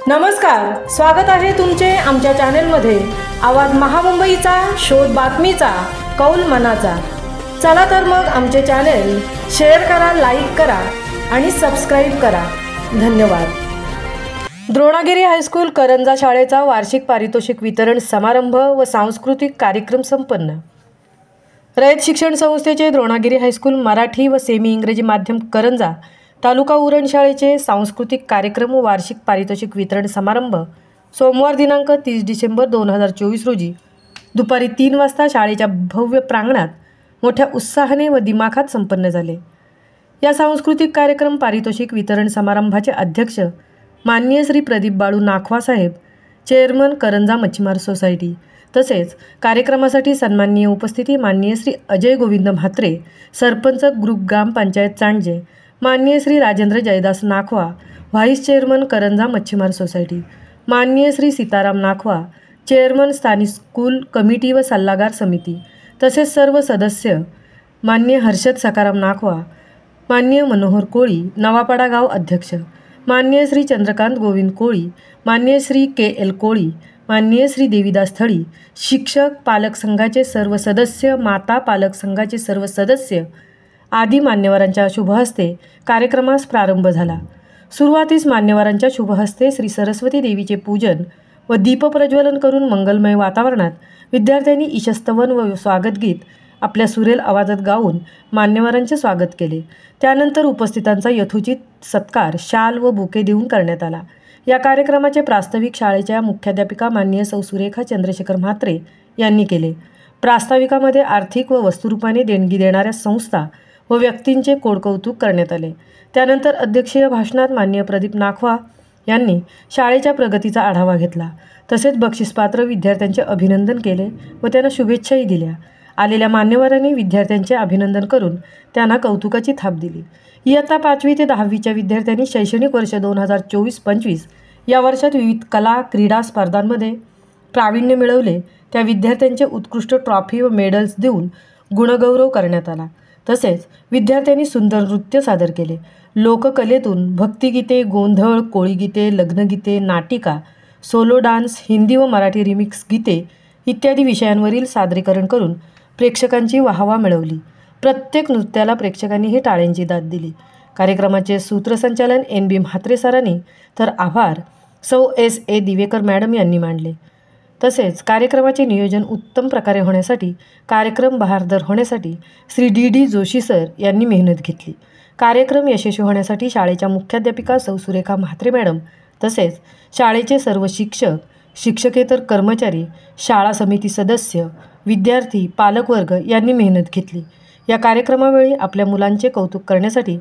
नमस्कार, स्वागत आहे तुमचे आमच्या चॅनलमध्ये। आवाज महामुंबईचा, शोध बातमीचा, कौल मनाचा। चला तर मग आमचे चॅनल शेअर करा, लाईक करा आणि सबस्क्राइब करा। धन्यवाद। द्रोणागिरी हायस्कूल करंजा शाळेचा वार्षिक पारितोषिक वितरण समारंभ व सांस्कृतिक कार्यक्रम संपन्न। रयत शिक्षण संस्थेचे द्रोणागिरी हायस्कूल मराठी व सेमी इंग्रजी माध्यम करंजा तालुका उरण शाळेचे सांस्कृतिक कार्यक्रम व वार्षिक पारितोषिक वितरण समारंभ सोमवार दिनांक 30 डिसेंबर 2024 रोजी दुपारी 3 वाजता शाळेच्या भव्य प्रांगणात मोठ्या उत्साहाने व दिमाखात संपन्न झाले। या सांस्कृतिक कार्यक्रम पारितोषिक वितरण समारंभाचे अध्यक्ष माननीय श्री प्रदीप बाळू नाखवा साहेब, चेअरमन करंजा मच्छीमार सोसायटी, तसेच कार्यक्रमासाठी सन्माननीय उपस्थिती माननीय श्री अजय गोविंद म्हात्रे, सरपंच ग्रुप ग्राम पंचायत चांडजे, माननीय श्री राजेंद्र जयदास नाखवा, व्हाईस चेअरमन करंजा मच्छीमार सोसायटी, माननीय श्री सीताराम नाखवा, चेअरमन स्थानिक स्कूल कमिटी व सल्लागार समिती, तसेच सर्व सदस्य, माननीय हर्षद सकाराम नाखवा, माननीय मनोहर कोळी, नवापाडा गाव अध्यक्ष, माननीय श्री चंद्रकांत गोविंद कोळी, माननीय श्री के.एल. कोळी, माननीय श्री देवीदास थळी, शिक्षक, पालक संघाचे सर्व सदस्य, माता पालक संघाचे सर्व सदस्य आदी मान्यवरांच्या शुभहस्ते कार्यक्रमास प्रारंभ झाला। सुरुवातीस मान्यवरांच्या शुभहस्ते श्री सरस्वती देवीचे पूजन व दीपप्रज्वलन करून मंगलमय वातावरणात विद्यार्थ्यांनी ईशस्तवन व स्वागतगीत आपल्या सुरेल आवाजात गाऊन मान्यवरांचे स्वागत केले। त्यानंतर उपस्थितांचा यथोचित सत्कार शाल व बुके देऊन करण्यात आला। या कार्यक्रमाचे प्रास्ताविक शाळेच्या मुख्याध्यापिका माननीय सौ सुरेखा चंद्रशेखर म्हात्रे यांनी केले। प्रास्ताविकामध्ये आर्थिक व वस्तुरूपाने देणगी देणाऱ्या संस्था व व्यक्तींचे कोडकौतुक करण्यात आले। त्यानंतर अध्यक्षीय भाषणात माननीय प्रदीप नाखवा यांनी शाळेच्या प्रगतीचा आढावा घेतला, तसेच बक्षीसपात्र विद्यार्थ्यांचे अभिनंदन केले व त्यांना शुभेच्छाही दिल्या। आलेल्या मान्यवरांनी विद्यार्थ्यांचे अभिनंदन करून त्यांना कौतुकाची थाप दिली। इयत्ता 5वी ते 10वीच्या विद्यार्थ्यांनी शैक्षणिक वर्ष 2024-25 या वर्षात विविध कला क्रीडा स्पर्धांमध्ये प्रावीण्य मिळवले त्या विद्यार्थ्यांचे उत्कृष्ट ट्रॉफी व मेडल्स देऊन गुणगौरव करण्यात आला। तसेच विद्यार्थ्यांनी सुंदर नृत्य सादर केले। लोककलेतून भक्तिगीते, गोंधळ, कोळीगीते, लग्नगीते, नाटिका, सोलो डान्स, हिंदी व मराठी रिमिक्स गीते इत्यादी विषयांवरील सादरीकरण करून प्रेक्षकांची वाहवा मिळवली। प्रत्येक नृत्याला प्रेक्षकांनीही टाळ्यांची दाद दिली। कार्यक्रमाचे सूत्रसंचालन NB म्हात्रे सरांनी तर आभार सौ S.A. दिवेकर मॅडम यांनी मानले। तसेच कार्यक्रमाचे नियोजन उत्तम प्रकारे होण्यासाठी, कार्यक्रम बहारदार होण्यासाठी श्री D.D. जोशी सर यांनी मेहनत घेतली। कार्यक्रम यशस्वी होण्यासाठी शाळेच्या मुख्याध्यापिका सौ सुरेखा म्हात्रे मॅडम, तसेच शाळेचे सर्व शिक्षक, शिक्षकेतर कर्मचारी, शाळा समिती सदस्य, विद्यार्थी, पालकवर्ग यांनी मेहनत घेतली। या कार्यक्रमावेळी आपल्या मुलांचे कौतुक करण्यासाठी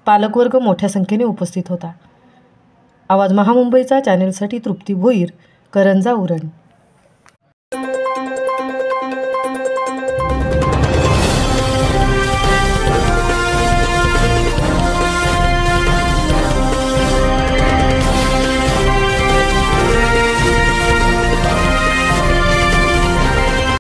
पालकवर्ग मोठ्या संख्येने उपस्थित होता। आवाज महामुंबईचा चॅनेलसाठी तृप्ती भोईर, करंजा उरण।